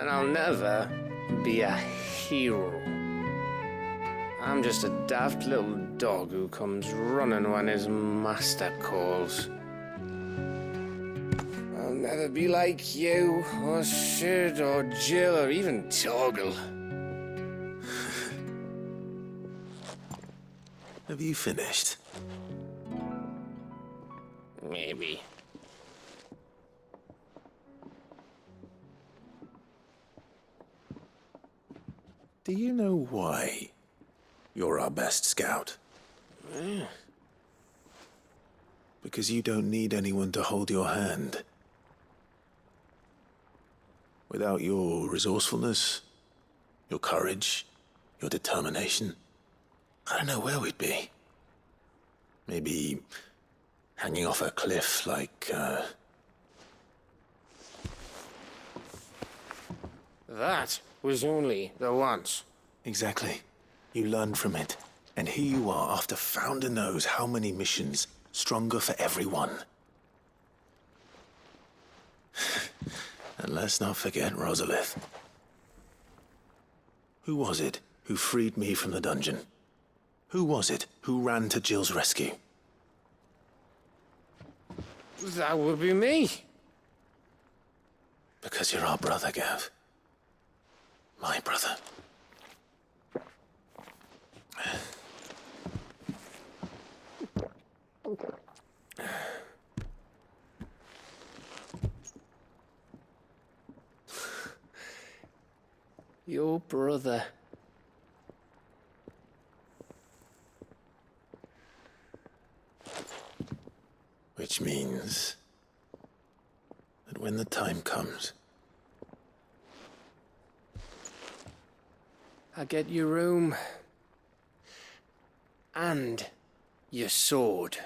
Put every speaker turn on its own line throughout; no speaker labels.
And I'll never be a hero. I'm just a daft little dog who comes running when his master calls. I'll never be like you, or Sid, or Jill, or even Torgal.
Have you finished?
Maybe.
Do you know why you're our best scout?
Yeah.
Because you don't need anyone to hold your hand. Without your resourcefulness, your courage, your determination, I don't know where we'd be. Maybe hanging off a cliff like,
That was only the once.
Exactly. You learned from it. And here you are after Founder knows how many missions, stronger for everyone. And let's not forget Rosalith. Who was it who freed me from the dungeon? Who was it who ran to Jill's rescue?
That would be me.
Because you're our brother, Gav. My brother.
Your brother.
Which means that when the time comes,
I get your room. And your sword.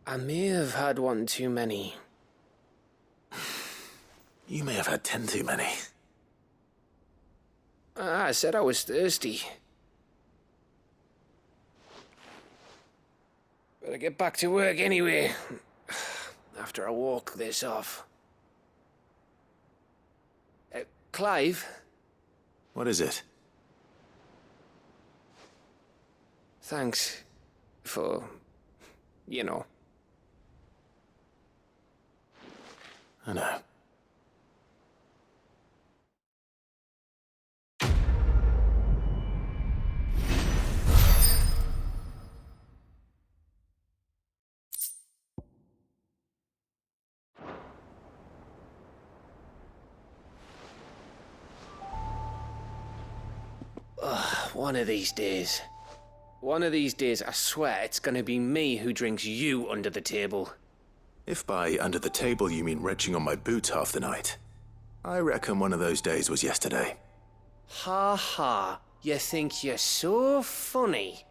I may have had one too many.
you may have had 10 too many.
I said I was thirsty. Better get back to work anyway. After I walk this off. Clive?
What is it?
Thanks for, you know.
I know.
One of these days. One of these days, I swear it's gonna be me who drinks you under the table.
If by under the table you mean retching on my boots half the night, I reckon one of those days was yesterday.
Ha ha, you think you're so funny.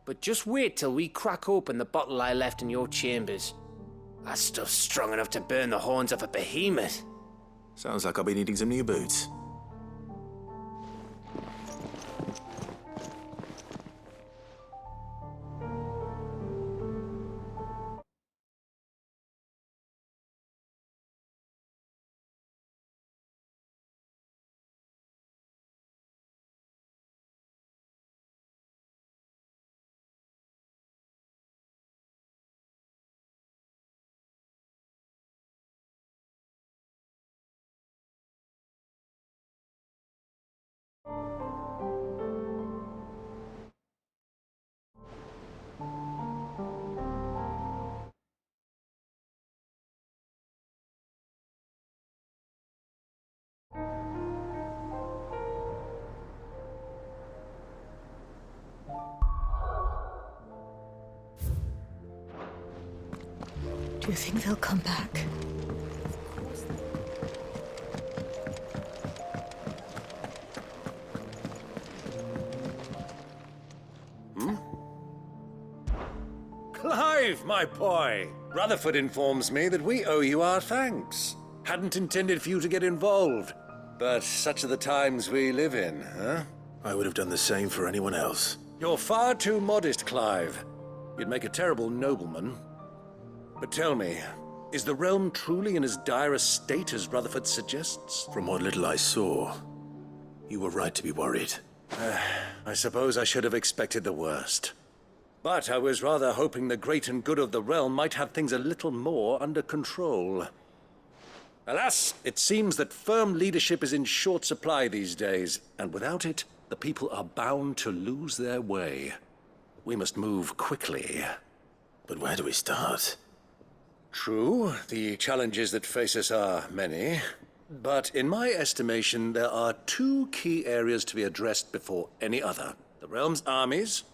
But just wait till we crack open the bottle I left in your chambers. That stuff's strong enough to burn the horns off a behemoth.
Sounds like I'll be needing some new boots.
Do you think they'll come back?
Clive, my boy! Rutherford informs me that we owe you our thanks. Hadn't intended for you to get involved, but such are the times we live in, huh?
I would have done the same for anyone else.
You're far too modest, Clive. You'd make a terrible nobleman. But tell me, is the realm truly in as dire a state as Rutherford suggests?
From what little I saw, you were right to be worried.
I suppose I should have expected the worst. But I was rather hoping the great and good of the realm might have things a little more under control. Alas, it seems that firm leadership is in short supply these days, and without it, the people are bound to lose their way. We must move quickly.
But where do we start?
True, the challenges that face us are many. But in my estimation, there are two key areas to be addressed before any other. The realm's armies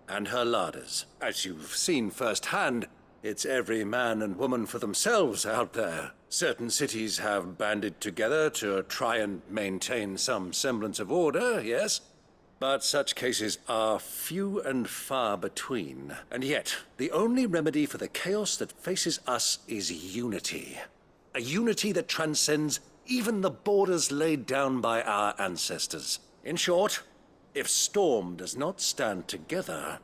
and her larders. As you've seen firsthand, it's every man and woman for themselves out there. Certain cities have banded together to try and maintain some semblance of order, yes? But such cases are few and far between. And yet, the only remedy for the chaos that faces us is unity. A unity that transcends even the borders laid down by our ancestors. In short, if Storm does not stand together,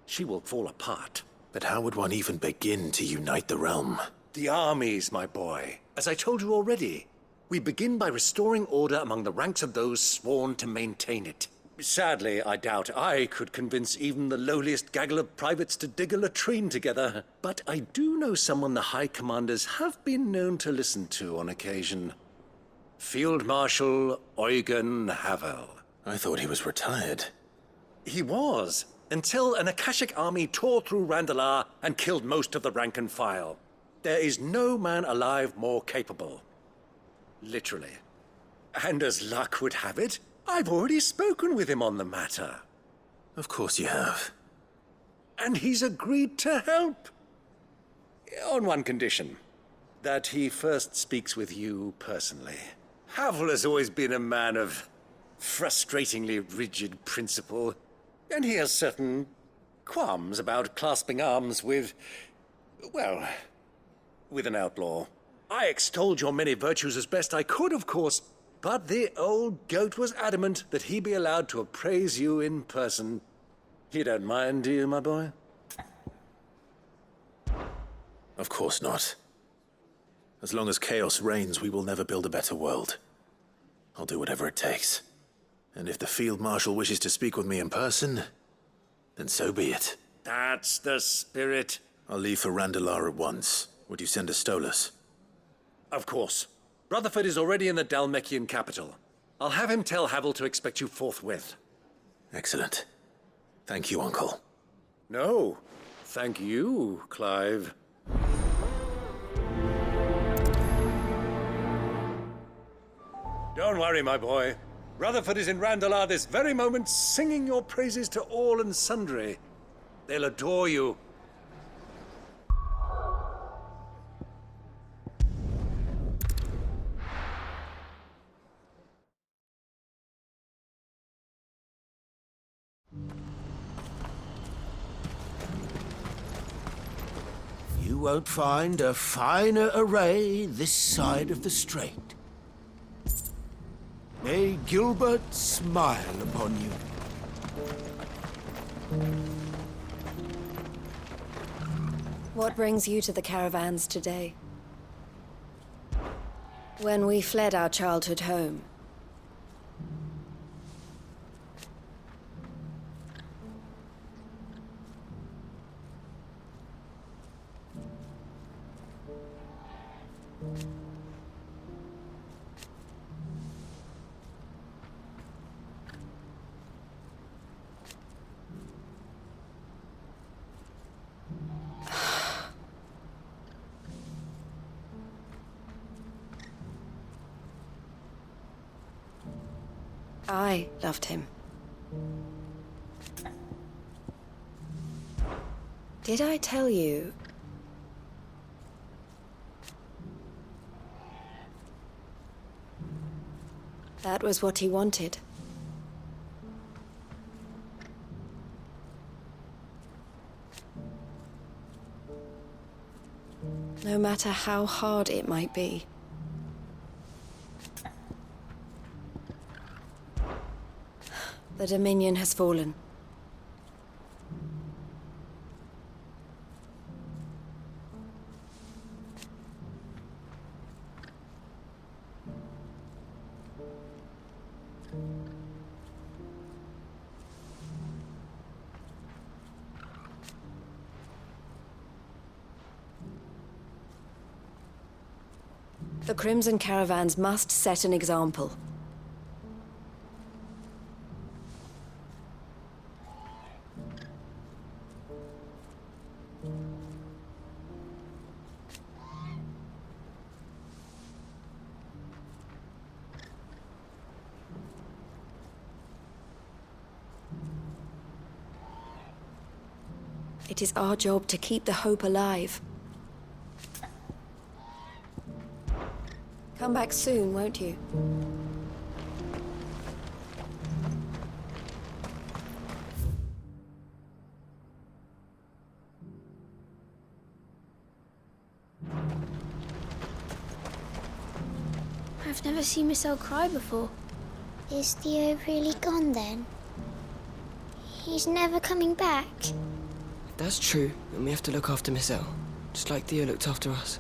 she will fall apart.
But how would one even begin to unite the realm?
The armies, my boy. As I told you already, we begin by restoring order among the ranks of those sworn to maintain it. Sadly, I doubt I could convince even the lowliest gaggle of privates to dig a latrine together. But I do know someone the High Commanders have been known to listen to on occasion. Field Marshal Eugen Havel.
I thought he was retired.
He was, until an Akashic army tore through Randalar and killed most of the rank and file. There is no man alive more capable. Literally. And as luck would have it, I've already spoken with him on the matter.
Of course you have.
And he's agreed to help. On one condition. That he first speaks with you personally. Havel has always been a man of frustratingly rigid principle, and he has certain qualms about clasping arms with, well, with an outlaw. I extolled your many virtues as best I could, of course, but the old goat was adamant that he be allowed to appraise you in person. You don't mind, do you, my boy?
Of course not. As long as chaos reigns, we will never build a better world. I'll do whatever it takes. And if the Field Marshal wishes to speak with me in person, then so be it.
That's the spirit.
I'll leave for Randalar at once. Would you send a Stolas?
Of course. Rutherford is already in the Dalmekian capital. I'll have him tell Havel to expect you forthwith.
Excellent. Thank you, Uncle.
No, thank you, Clive. Don't worry, my boy. Rutherford is in Randalar this very moment, singing your praises to all and sundry. They'll adore you.
You won't find a finer array this side of the strait. May Gilbert smile upon you.
What brings you to the caravans today? When we fled our childhood home, I loved him. Did I tell you? That was what he wanted. no matter how hard it might be. The Dominion has fallen. The Crimson Caravans must set an example. It is our job to keep the hope alive. Come back soon, won't you?
I've never seen Michelle cry before. Is Theo really gone then? He's never coming back?
That's true, and we have to look after Michelle, just like Theo looked after us.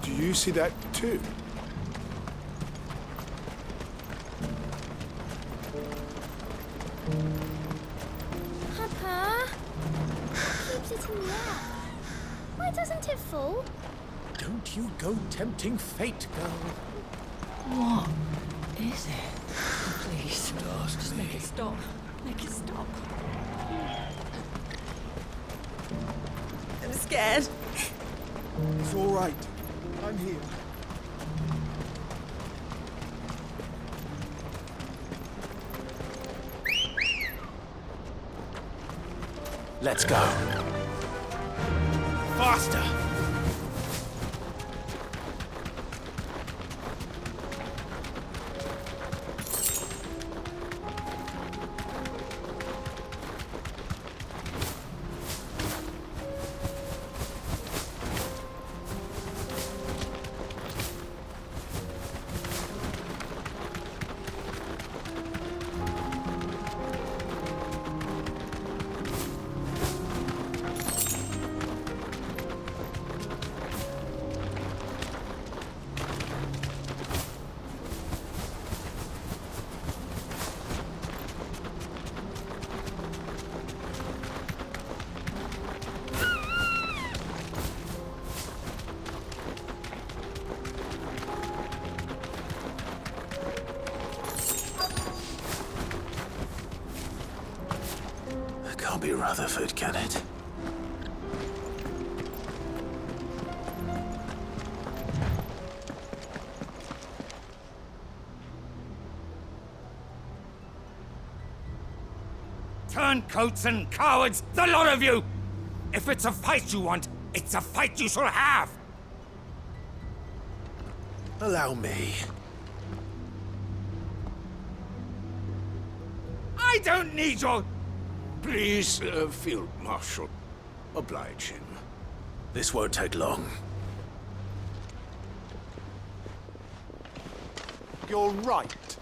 Do you see that too?
Papa? Keeps it in the air. Why doesn't it fall?
Don't you go tempting fate, girl.
What is it? Please, just make it stop. Make it stop. I'm scared.
It's all right. I'm here.
Let's go. Faster! Can't be Rutherford, can it?
Turncoats and cowards, the lot of you! If it's a fight you want, it's a fight you shall have!
Allow me.
I don't need your...
Please, Field Marshal, oblige him.
This won't take long.
You're right.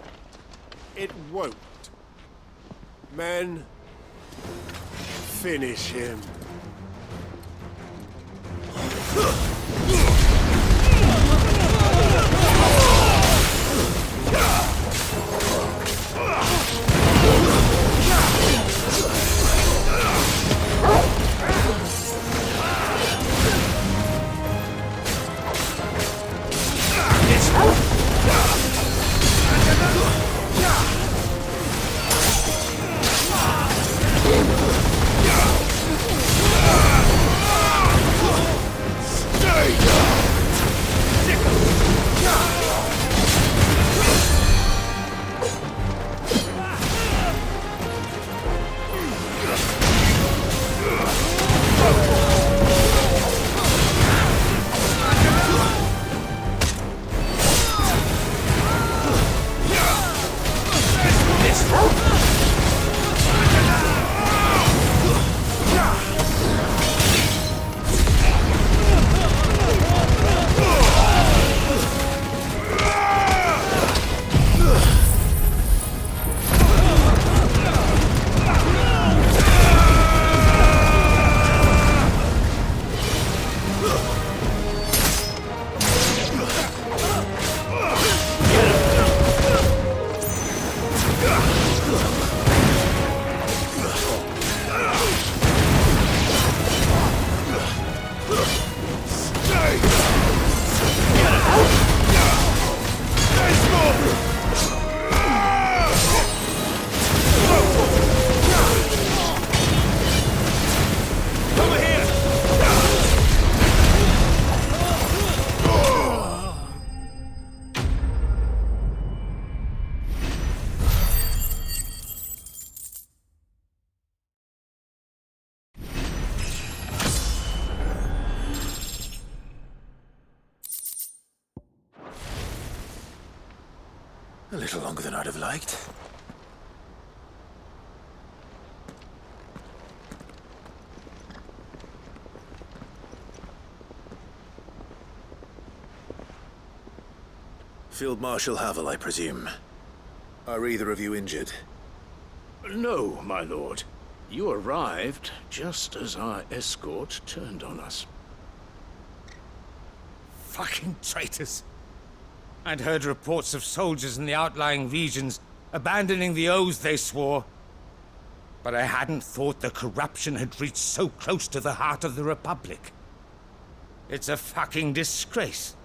It won't. Men, finish him.
A little longer than I'd have liked. Field Marshal Havel, I presume. Are either of you injured?
No, my lord. You arrived just as our escort turned on us.
Fucking traitors. I'd heard reports of soldiers in the outlying regions abandoning the oaths they swore. But I hadn't thought the corruption had reached so close to the heart of the Republic. It's a fucking disgrace.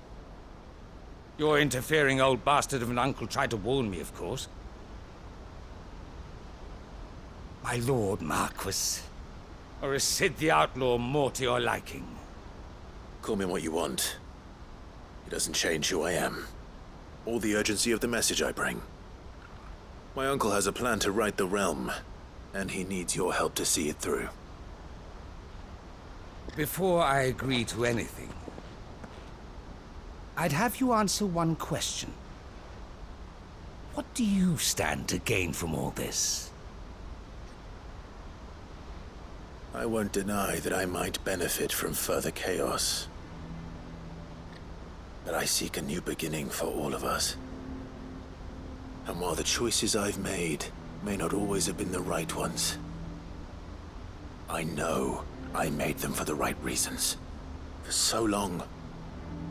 Your interfering old bastard of an uncle tried to warn me, of course. My lord Marquis. Or is Sid the Outlaw more to your liking?
Call me what you want. It doesn't change who I am, or the urgency of the message I bring. My uncle has a plan to right the realm, and he needs your help to see it through.
Before I agree to anything, I'd have you answer one question. What do you stand to gain from all this?
I won't deny that I might benefit from further chaos. But I seek a new beginning for all of us. And while the choices I've made may not always have been the right ones, I know I made them for the right reasons. For so long,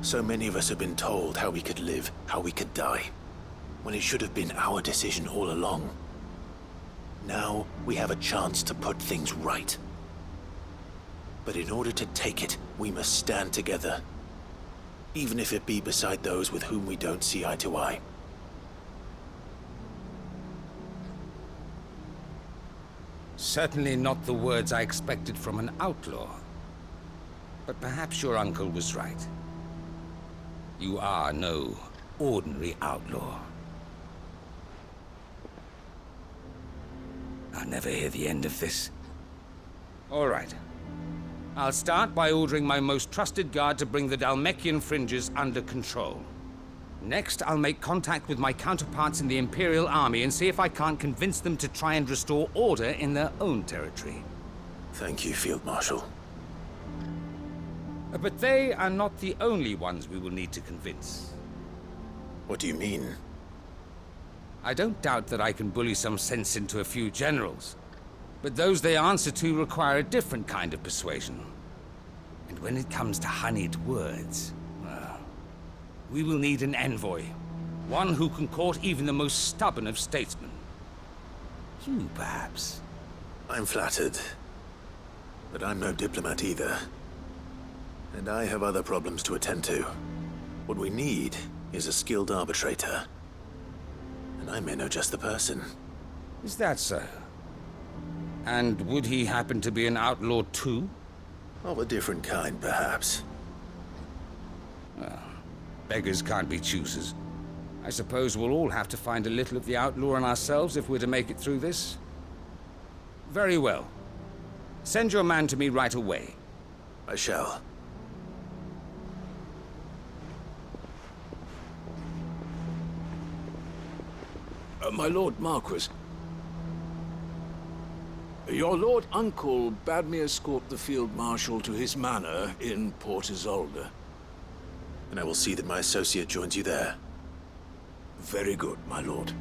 so many of us have been told how we could live, how we could die, when it should have been our decision all along. Now we have a chance to put things right. But in order to take it, we must stand together. Even if it be beside those with whom we don't see eye to eye.
Certainly not the words I expected from an outlaw. But perhaps your uncle was right. You are no ordinary outlaw. I'll never hear the end of this. All right. I'll start by ordering my most trusted guard to bring the Dalmekian fringes under control. Next, I'll make contact with my counterparts in the Imperial Army and see if I can't convince them to try and restore order in their own territory.
Thank you, Field Marshal.
But they are not the only ones we will need to convince.
What do you mean?
I don't doubt that I can bully some sense into a few generals. But those they answer to require a different kind of persuasion. And when it comes to honeyed words, well, we will need an envoy. One who can court even the most stubborn of statesmen. You, perhaps.
I'm flattered. But I'm no diplomat either. And I have other problems to attend to. What we need is a skilled arbitrator. And I may know just the person.
Is that so? And would he happen to be an outlaw too?
Of a different kind, perhaps.
Well, beggars can't be choosers. I suppose we'll all have to find a little of the outlaw in ourselves if we're to make it through this. Very well. Send your man to me right away.
I shall.
My Lord Marquis. Your Lord Uncle bade me escort the Field Marshal to his manor in Port Isolde.
And I will see that my associate joins you there.
Very good, my lord.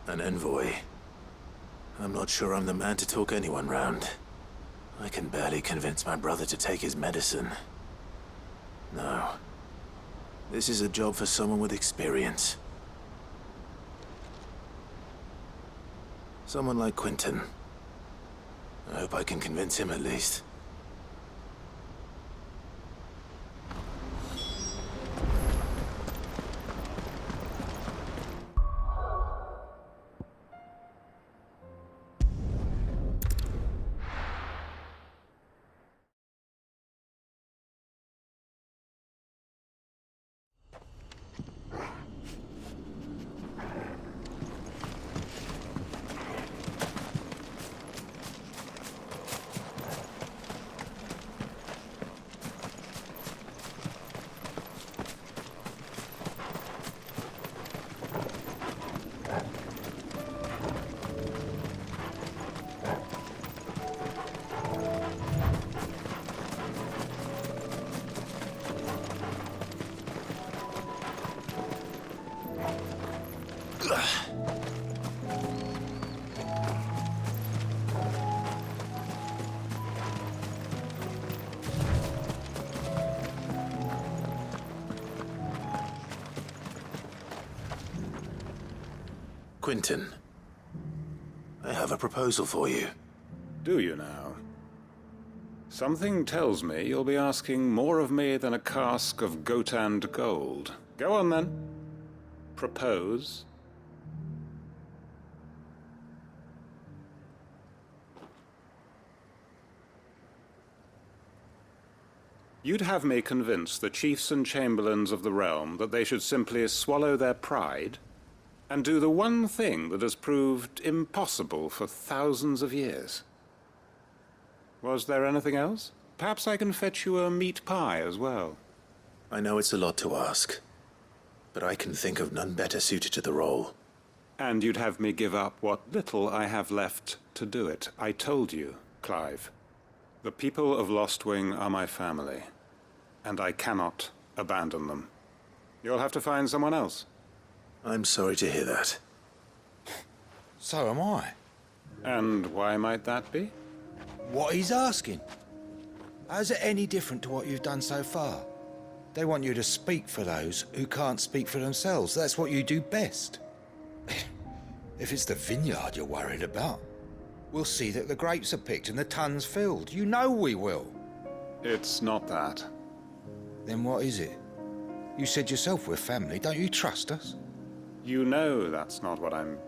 An envoy. I'm not sure I'm the man to talk anyone round. I can barely convince my brother to take his medicine. No. This is a job for someone with experience. Someone like Quentin. I hope I can convince him at least. Quinton, I have a proposal for you.
Do you now? Something tells me you'll be asking more of me than a cask of Gotand gold. Go on, then. Propose. You'd have me convince the chiefs and chamberlains of the realm that they should simply swallow their pride and do the one thing that has proved impossible for thousands of years. Was there anything else? Perhaps I can fetch you a meat pie as well.
I know it's a lot to ask, but I can think of none better suited to the role.
And you'd have me give up what little I have left to do it. I told you, Clive. The people of Lostwing are my family, and I cannot abandon them. You'll have to find someone else.
I'm sorry to hear that.
So am I.
And why might that be?
What he's asking. How's it any different to what you've done so far? They want you to speak for those who can't speak for themselves. That's what you do best. If it's the vineyard you're worried about, we'll see that the grapes are picked and the tons filled. You know we will.
It's not that.
Then what is it? You said yourself we're family. Don't you trust us?
You know that's not what I'm...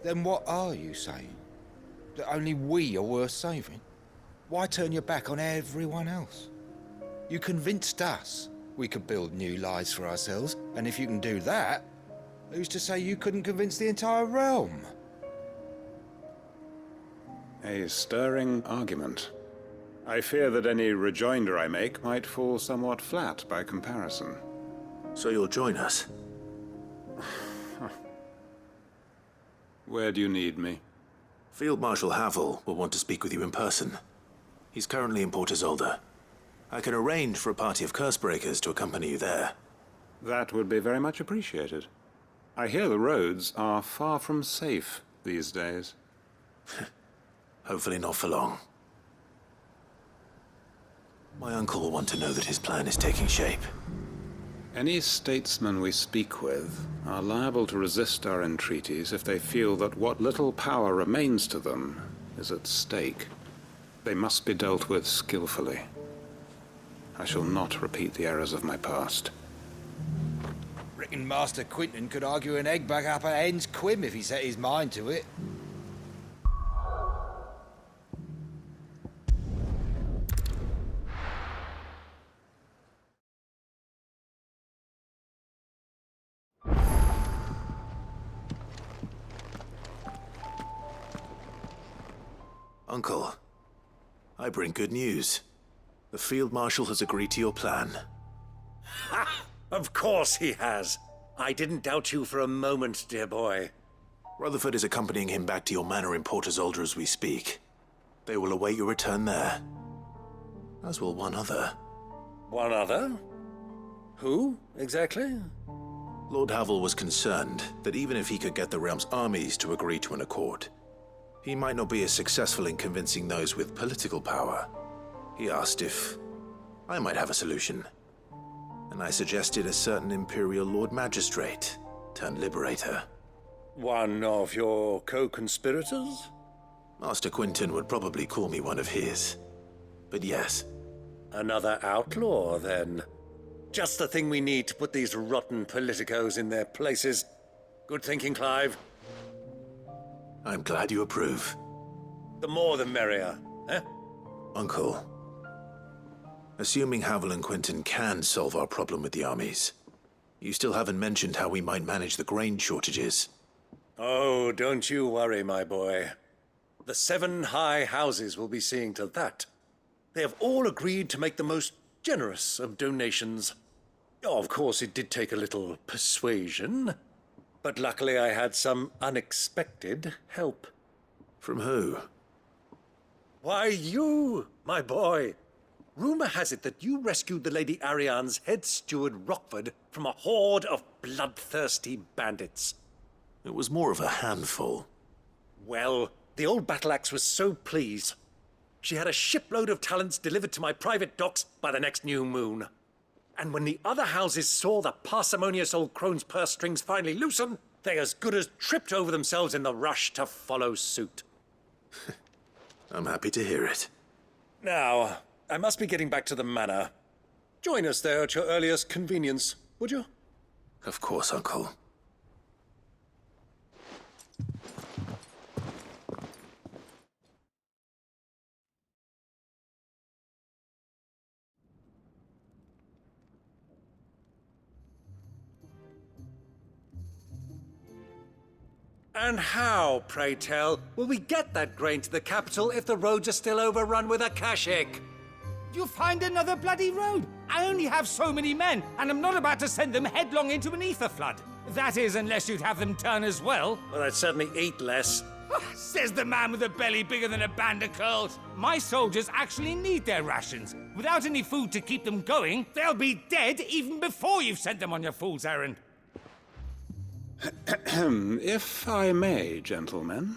Then what are you saying? That only we are worth saving? Why turn your back on everyone else? You convinced us we could build new lives for ourselves, and if you can do that, who's to say you couldn't convince the entire realm?
A stirring argument. I fear that any rejoinder I make might fall somewhat flat by comparison.
So you'll join us?
Where do you need me?
Field Marshal Havel will want to speak with you in person. He's currently in Port Isolde. I can arrange for a party of Cursebreakers to accompany you there.
That would be very much appreciated. I hear the roads are far from safe these days.
Hopefully not for long. My uncle will want to know that his plan is taking shape.
Any statesmen we speak with are liable to resist our entreaties if they feel that what little power remains to them is at stake. They must be dealt with skillfully. I shall not repeat the errors of my past.
Reckon Master Quinton could argue an egg back up a hen's quim if he set his mind to it.
Uncle, I bring good news. The Field Marshal has agreed to your plan.
Ha! Of course he has. I didn't doubt you for a moment, dear boy.
Rutherford is accompanying him back to your manor in Port Isolde as we speak. They will await your return there. As will one other.
One other? Who, exactly?
Lord Havel was concerned that even if he could get the realm's armies to agree to an accord, he might not be as successful in convincing those with political power. He asked if I might have a solution, and I suggested a certain Imperial Lord Magistrate turned Liberator.
One of your co-conspirators?
Master Quinton would probably call me one of his, but yes.
Another outlaw, then. Just the thing we need to put these rotten politicos in their places. Good thinking, Clive.
I'm glad you approve.
The more the merrier, eh?
Uncle, assuming Havel and Quinton can solve our problem with the armies, you still haven't mentioned how we might manage the grain shortages.
Oh, don't you worry, my boy. The 7 high houses will be seeing to that. They have all agreed to make the most generous of donations. Oh, of course, it did take a little persuasion, but luckily I had some unexpected help.
From who?
Why, you, my boy. Rumor has it that you rescued the Lady Ariane's head steward Rockford from a horde of bloodthirsty bandits.
It was more of a handful.
Well, the old battle axe was so pleased. She had a shipload of talents delivered to my private docks by the next new moon. And when the other houses saw the parsimonious old crone's purse strings finally loosen, they as good as tripped over themselves in the rush to follow suit.
I'm happy to hear it.
Now, I must be getting back to the manor. Join us there at your earliest convenience, would you?
Of course, Uncle.
And how, pray tell, will we get that grain to the capital if the roads are still overrun with akashic?
You'll find another bloody road. I only have so many men, and I'm not about to send them headlong into an ether flood. That is, unless you'd have them turn as well.
Well, I'd certainly eat less.
Says the man with a belly bigger than a band of curls. My soldiers actually need their rations. Without any food to keep them going, they'll be dead even before you've sent them on your fool's errand.
If I may, gentlemen,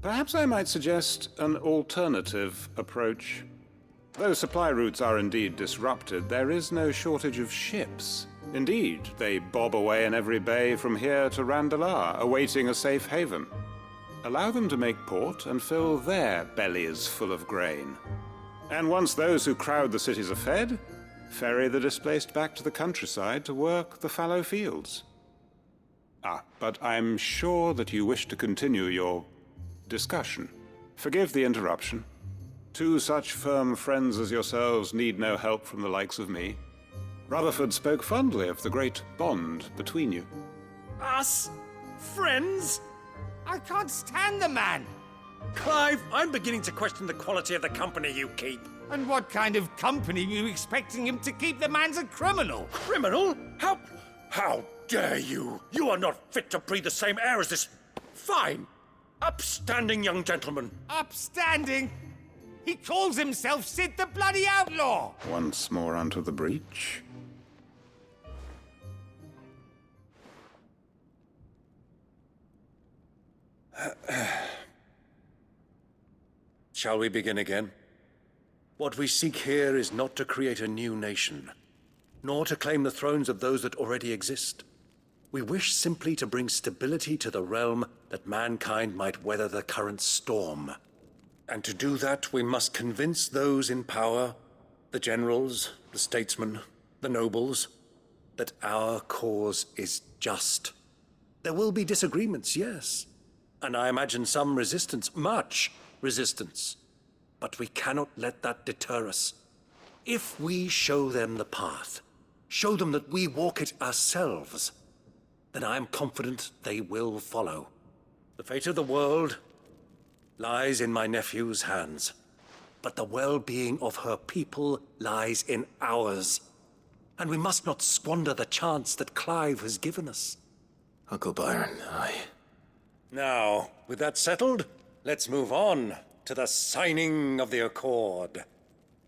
perhaps I might suggest an alternative approach. Though supply routes are indeed disrupted, there is no shortage of ships. Indeed, they bob away in every bay from here to Randalar, awaiting a safe haven. Allow them to make port and fill their bellies full of grain. And once those who crowd the cities are fed, ferry the displaced back to the countryside to work the fallow fields. But I'm sure that you wish to continue your discussion. Forgive the interruption. Two such firm friends as yourselves need no help from the likes of me. Rutherford spoke fondly of the great bond between you.
Us? Friends?
I can't stand the man.
Clive, I'm beginning to question the quality of the company you keep.
And what kind of company are you expecting him to keep? The man's a criminal.
Criminal? How dare you? You are not fit to breathe the same air as this fine, upstanding young gentleman.
Upstanding? He calls himself Sid the Bloody Outlaw!
Once more onto the breach.
Shall we begin again? What we seek here is not to create a new nation, nor to claim the thrones of those that already exist. We wish simply to bring stability to the realm that mankind might weather the current storm. And to do that, we must convince those in power, the generals, the statesmen, the nobles, that our cause is just. There will be disagreements, yes. And I imagine some resistance, much resistance. But we cannot let that deter us. If we show them the path, show them that we walk it ourselves, then I am confident they will follow. The fate of the world lies in my nephew's hands, but the well-being of her people lies in ours. And we must not squander the chance that Clive has given us.
Uncle Byron,
Now, with that settled, let's move on to the signing of the Accord.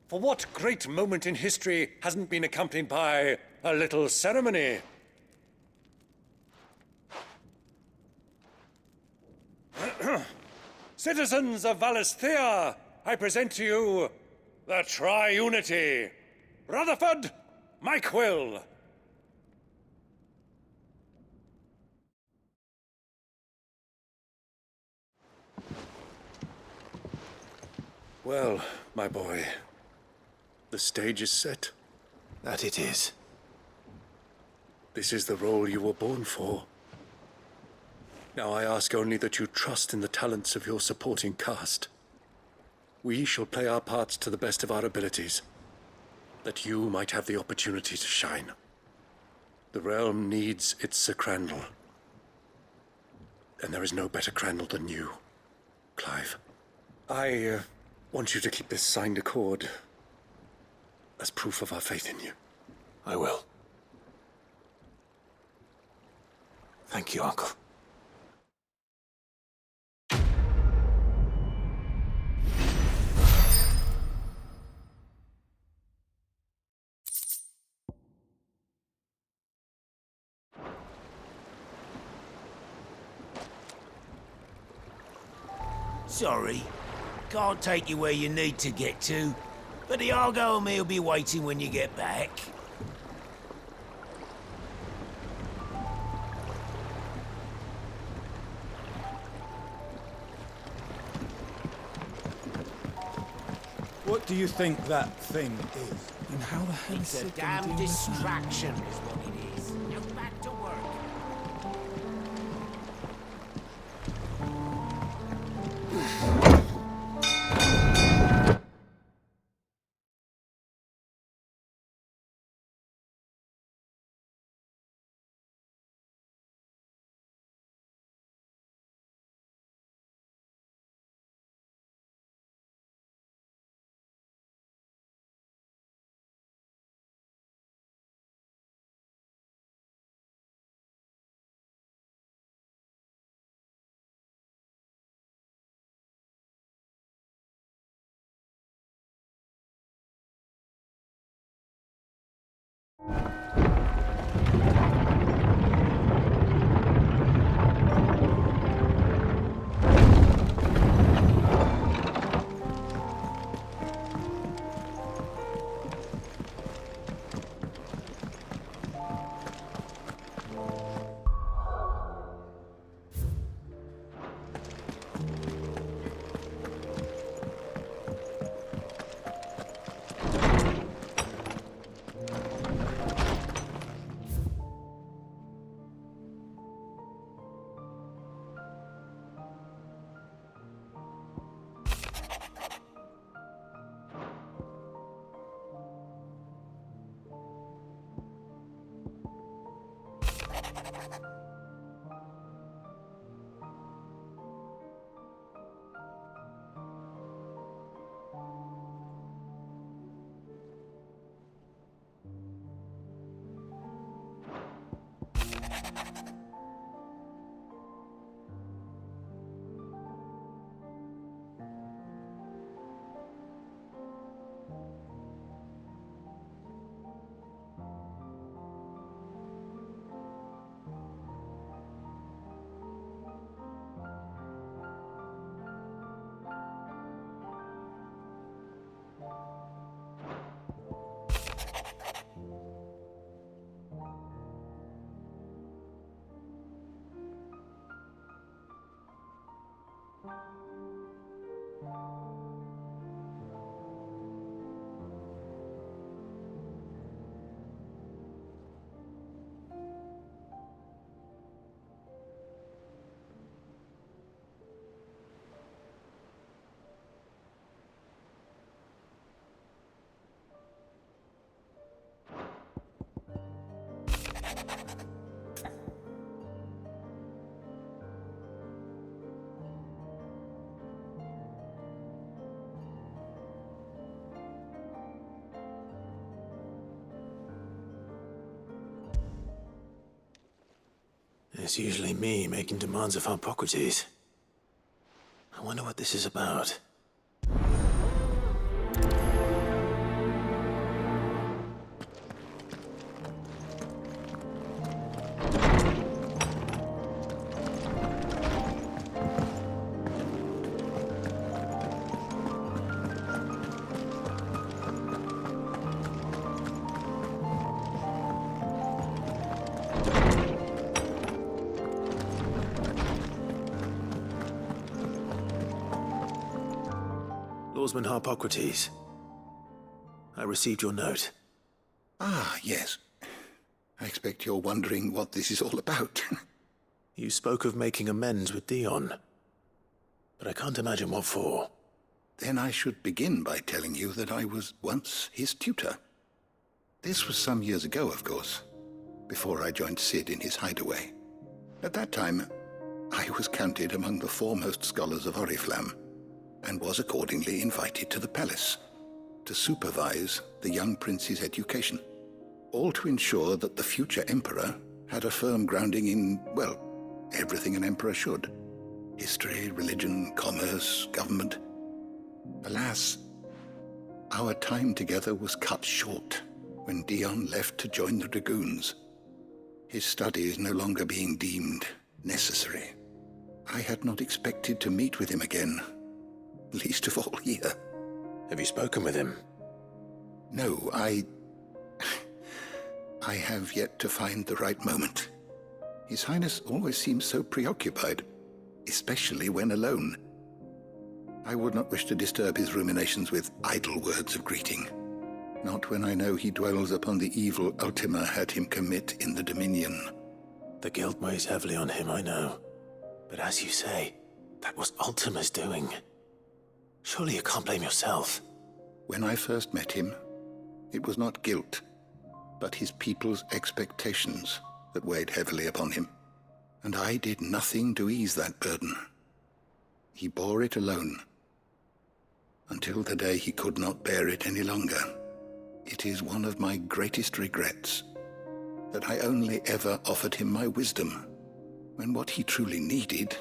For what great moment in history hasn't been accompanied by a little ceremony? Citizens of Valisthea, I present to you the Tri-Unity. Rutherford, Mike Will. Well, my boy, the stage is set.
That it is.
This is the role you were born for. Now I ask only that you trust in the talents of your supporting cast. We shall play our parts to the best of our abilities, that you might have the opportunity to shine. The realm needs its Sir Crandall. And there is no better Crandall than you, Clive. I want you to keep this signed accord as proof of our faith in you.
I will. Thank you, Uncle.
Sorry, can't take you where you need to get to, but the Argyle me'll be waiting when you get back.
What do you think that thing is? And how the hell
It's
is
a
it gonna
damn
deal with that?
distraction, is what it is. Now back to work.
It's usually me making demands of Hippocrates. I wonder what this is about. Lawsman Hippocrates, I received your note.
Ah, yes. I expect you're wondering what this is all about.
You spoke of making amends with Dion, but I can't imagine what for.
Then I should begin by telling you that I was once his tutor. This was some years ago, of course, before I joined Sid in his hideaway. At that time, I was counted among the foremost scholars of Oriflamme, and was accordingly invited to the palace to supervise the young prince's education, all to ensure that the future emperor had a firm grounding in, well, everything an emperor should. History, religion, commerce, government. Alas, our time together was cut short when Dion left to join the dragoons, his studies no longer being deemed necessary. I had not expected to meet with him again, least of all here.
Have you spoken with him?
No, I have yet to find the right moment. His Highness always seems so preoccupied, especially when alone. I would not wish to disturb his ruminations with idle words of greeting. Not when I know he dwells upon the evil Ultima had him commit in the Dominion.
The guilt weighs heavily on him, I know. But as you say, that was Ultima's doing. Surely you can't blame yourself.
When I first met him, it was not guilt, but his people's expectations that weighed heavily upon him. And I did nothing to ease that burden. He bore it alone, until the day he could not bear it any longer. It is one of my greatest regrets that I only ever offered him my wisdom, when what he truly needed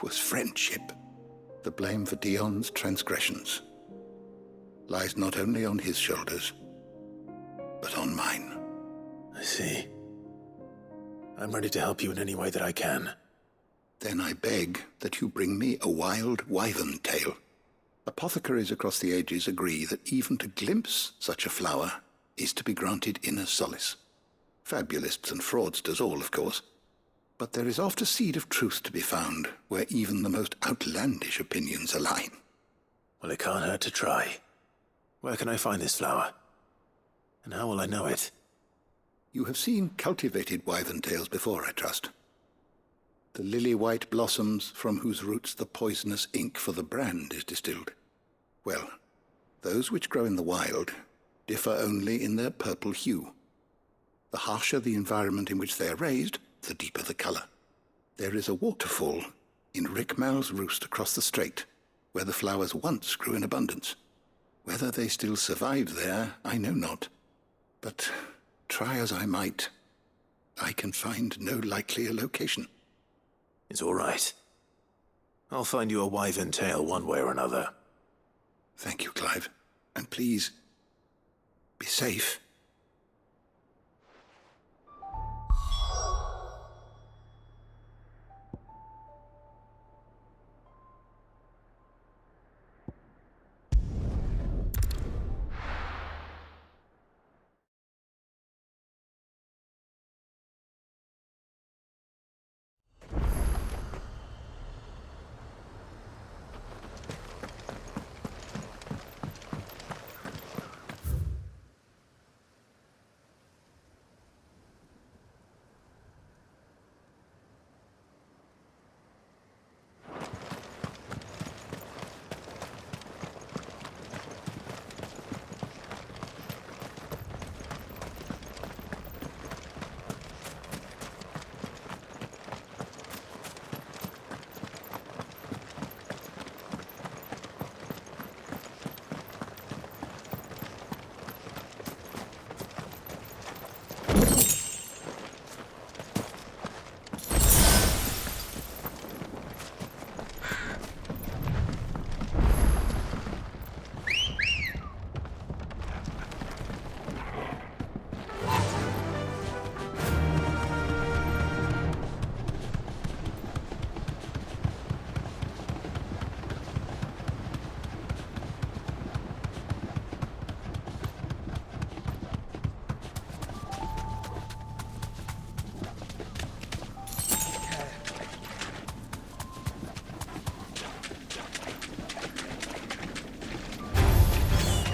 was friendship. The blame for Dion's transgressions lies not only on his shoulders, but on mine.
I see. I'm ready to help you in any way that I can.
Then I beg that you bring me a wild wyvern tail. Apothecaries across the ages agree that even to glimpse such a flower is to be granted inner solace. Fabulists and fraudsters all, of course. But there is oft a seed of truth to be found where even the most outlandish opinions align.
Well, it can't hurt to try. Where can I find this flower? And how will I know it?
You have seen cultivated wyvern tails before, I trust. The lily-white blossoms from whose roots the poisonous ink for the brand is distilled. Well, those which grow in the wild differ only in their purple hue. The harsher the environment in which they are raised, the deeper the color. There is a waterfall in Rickmal's roost across the strait, where the flowers once grew in abundance. Whether they still survive there, I know not. But try as I might, I can find no likelier location.
It's all right. I'll find you a wyvern tail one way or another.
Thank you, Clive. And please, be safe.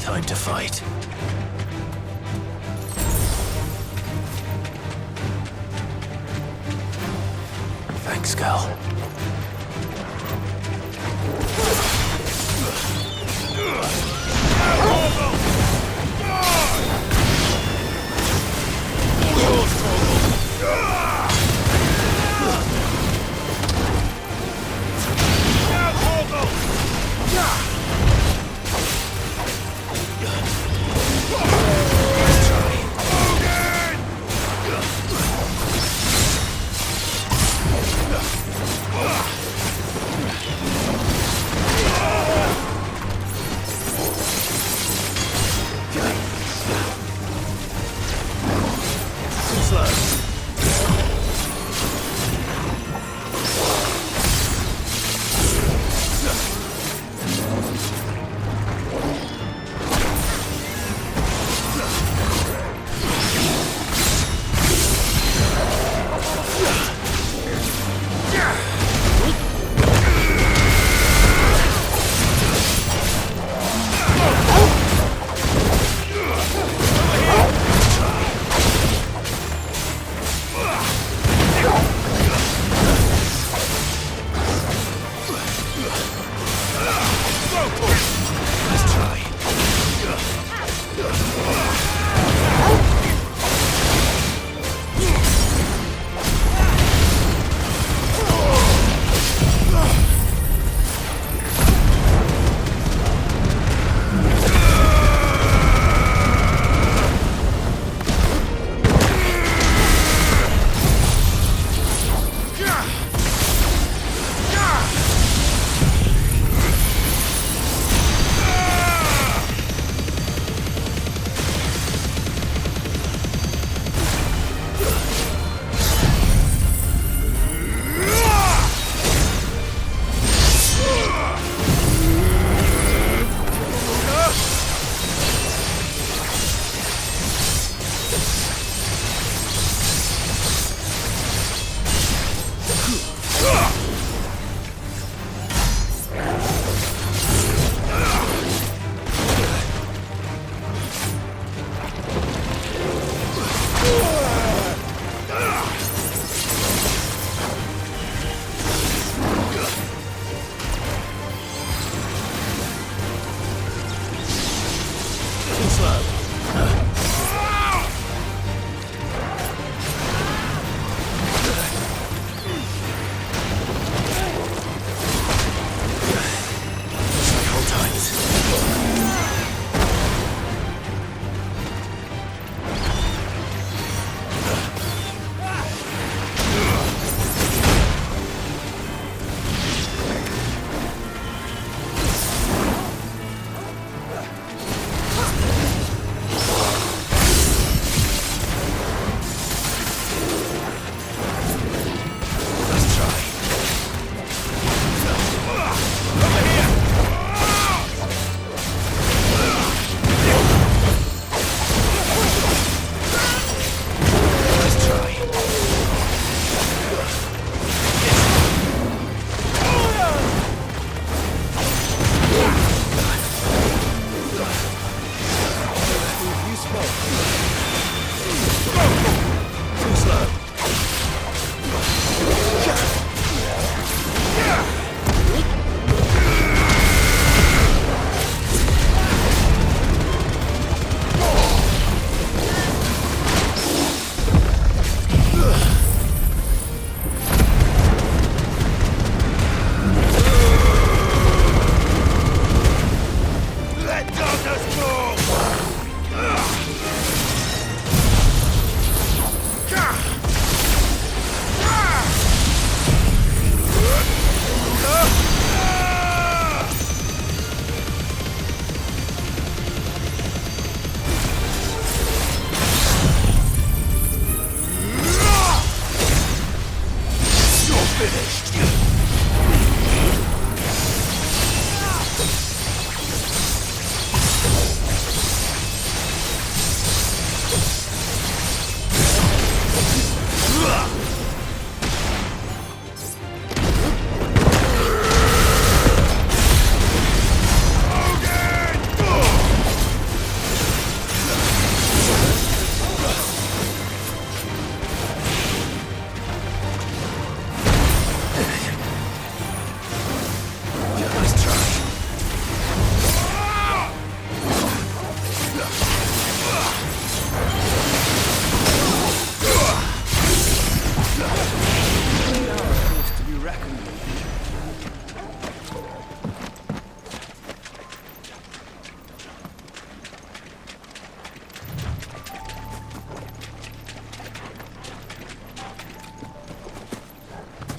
Time to fight. Thanks, Gal.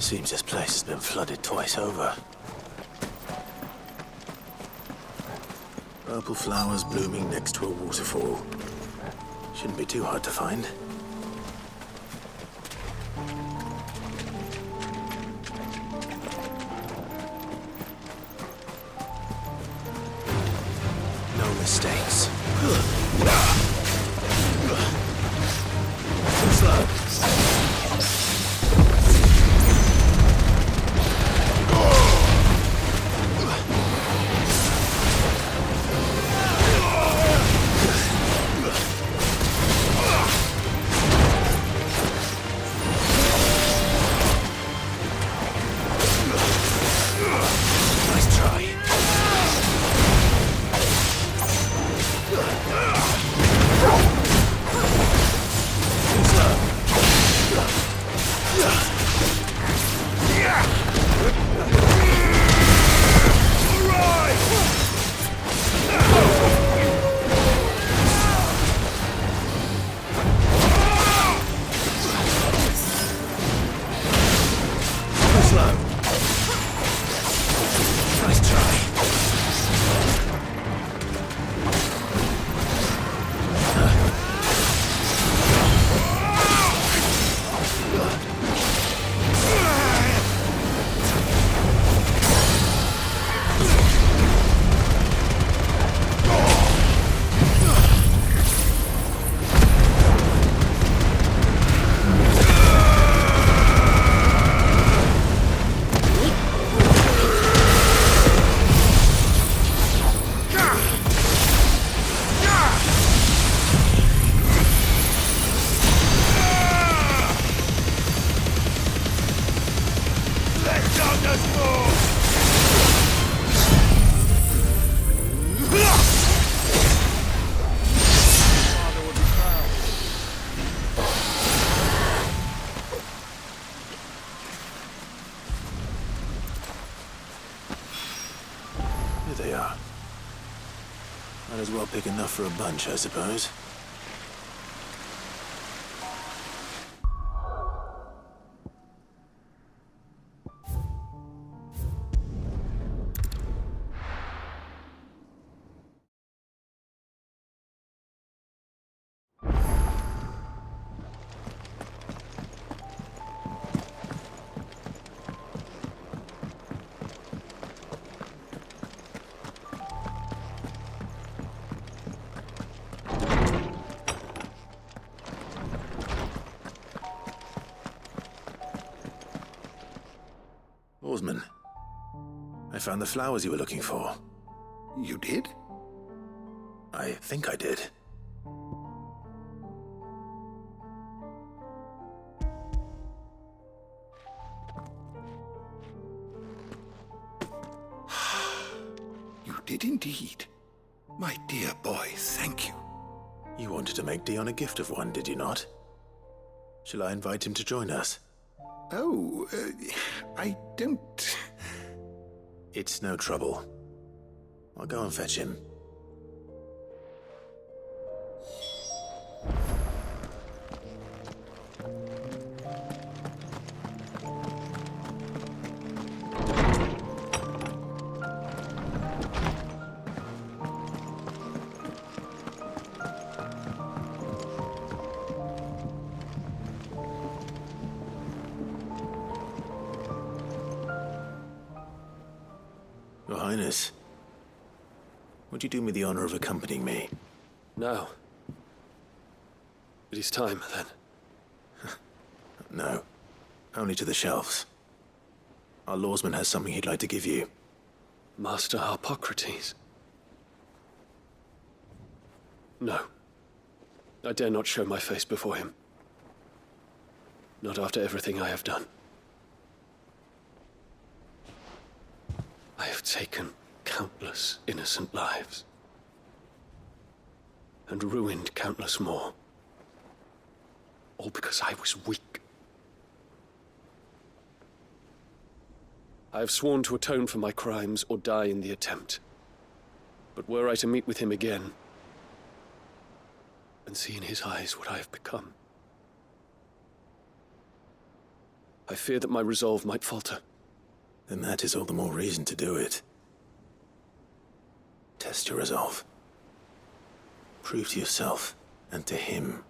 Seems this place has been flooded twice over. Purple flowers blooming next to a waterfall. Shouldn't be too hard to find. No mistakes. Slow. Here they are. Might as well pick enough for a bunch, I suppose. Oarsman, I found the flowers you were looking for.
You did?
I think I did.
You did indeed. My dear boy, thank you.
You wanted to make Dion a gift of one, did you not? Shall I invite him to join us?
Oh, I don't...
It's no trouble. I'll go and fetch him. Your Highness, would you do me the honor of accompanying me?
Now. It is time, then.
No, only to the shelves. Our lawsman has something he'd like to give you.
Master Harpocrates. No. I dare not show my face before him. Not after everything I have done. I have taken countless innocent lives. And ruined countless more. All because I was weak. I have sworn to atone for my crimes or die in the attempt. But were I to meet with him again, and see in his eyes what I have become,
I fear that my resolve might falter.
Then that is all the more reason to do it. Test your resolve. Prove to yourself, and to him,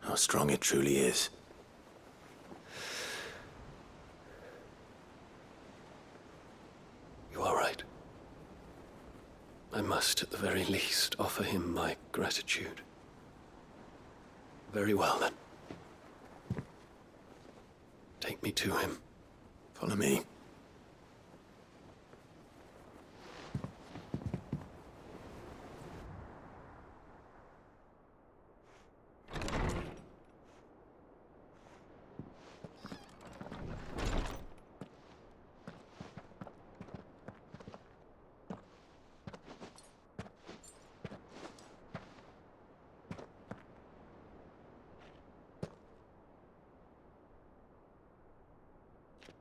how strong it truly is.
You are right. I must, at the very least, offer him my gratitude. Very well, then. Take me to him.
Follow me.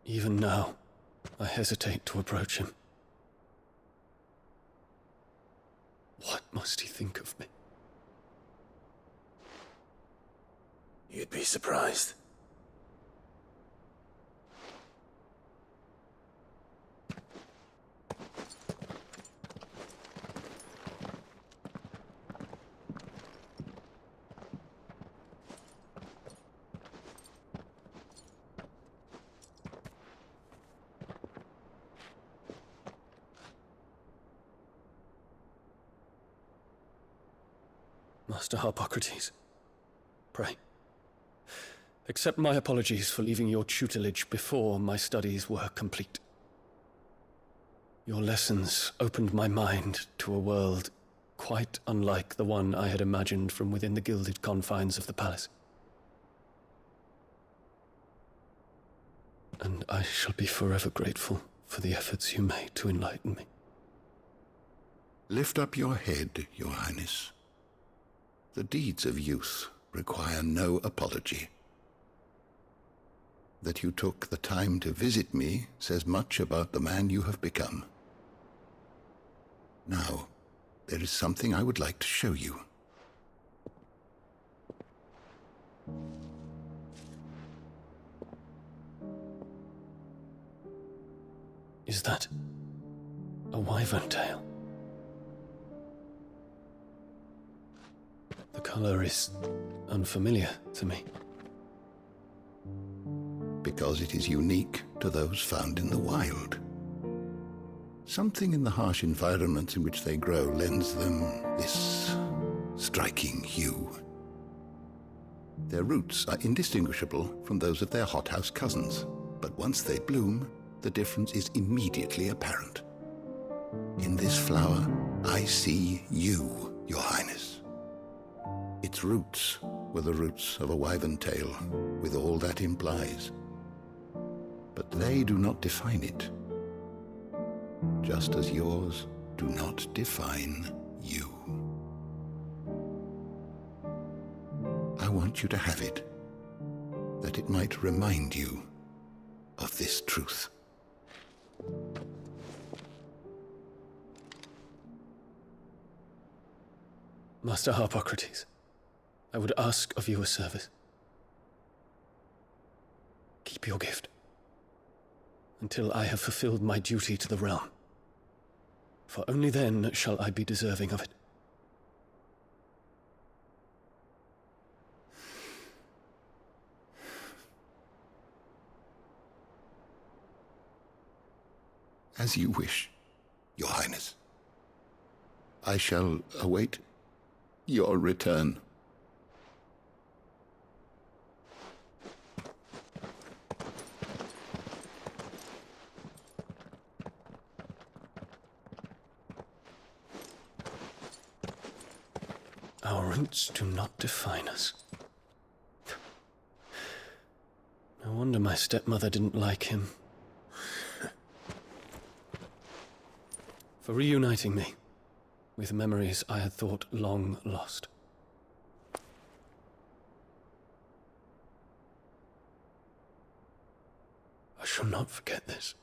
Even now, I hesitate to approach him. What must he think of me?
You'd be surprised.
Master Harpocrates, pray, accept my apologies for leaving your tutelage before my studies were complete. Your lessons opened my mind to a world quite unlike the one I had imagined from within the gilded confines of the palace. And I shall be forever grateful for the efforts you made to enlighten me.
Lift up your head, Your Highness. The deeds of youth require no apology. That you took the time to visit me says much about the man you have become. Now, there is something I would like to show you.
Is that a wyvern tail? The color is unfamiliar to me.
Because it is unique to those found in the wild. Something in the harsh environments in which they grow lends them this striking hue. Their roots are indistinguishable from those of their hothouse cousins, but once they bloom, the difference is immediately apparent. In this flower, I see you, Your Highness. Its roots were the roots of a wyvern tail, with all that implies. But they do not define it, just as yours do not define you. I want you to have it, that it might remind you of this truth.
Master Harpocrates, I would ask of you a service. Keep your gift until I have fulfilled my duty to the realm, for only then shall I be deserving of it.
As you wish, Your Highness. I shall await your return.
Our roots do not define us. No wonder my stepmother didn't like him. For reuniting me with memories I had thought long lost. I shall not forget this.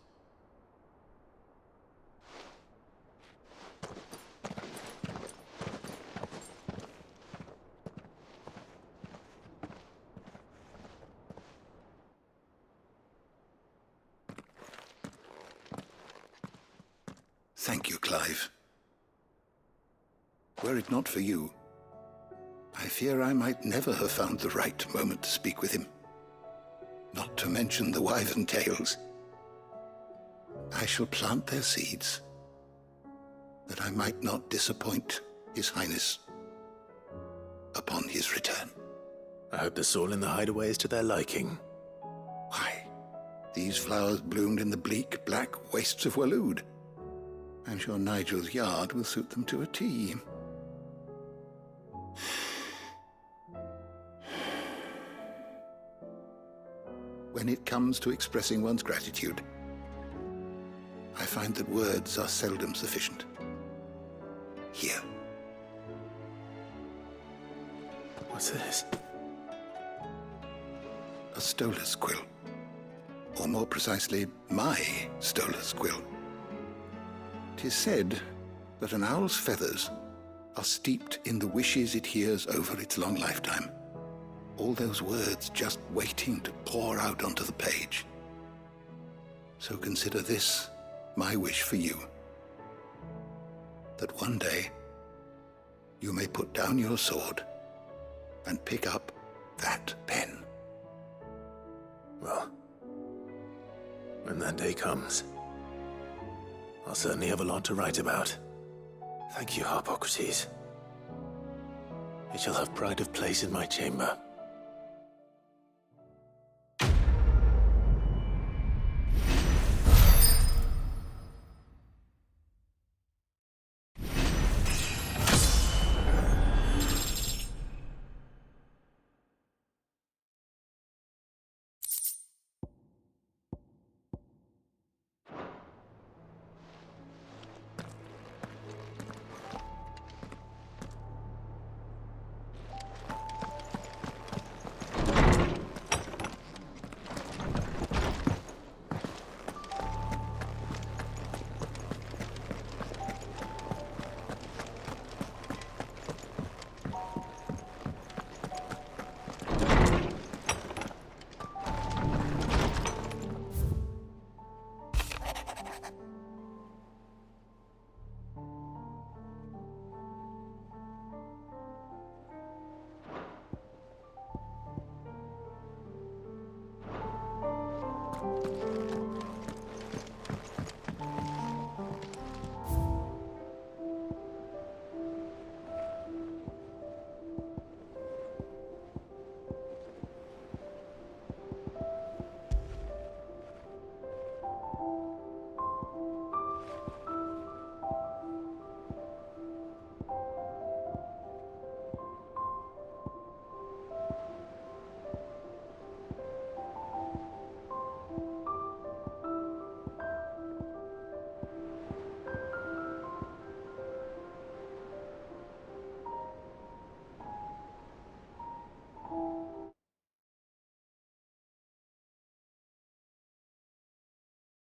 Thank you, Clive. Were it not for you, I fear I might never have found the right moment to speak with him. Not to mention the wyvern tales. I shall plant their seeds, that I might not disappoint His Highness upon his return.
I hope the soil in the hideaway is to their liking.
Why, these flowers bloomed in the bleak, black wastes of Waloed. I'm sure Nigel's yard will suit them to a T. When it comes to expressing one's gratitude, I find that words are seldom sufficient. Here.
What's this?
A stolas quill. Or more precisely, my stolas quill. 'Tis said that an owl's feathers are steeped in the wishes it hears over its long lifetime. All those words just waiting to pour out onto the page. So consider this my wish for you. That one day you may put down your sword and pick up that pen.
Well, when that day comes, I'll certainly have a lot to write about. Thank you, Harpocrates. It shall have pride of place in my chamber.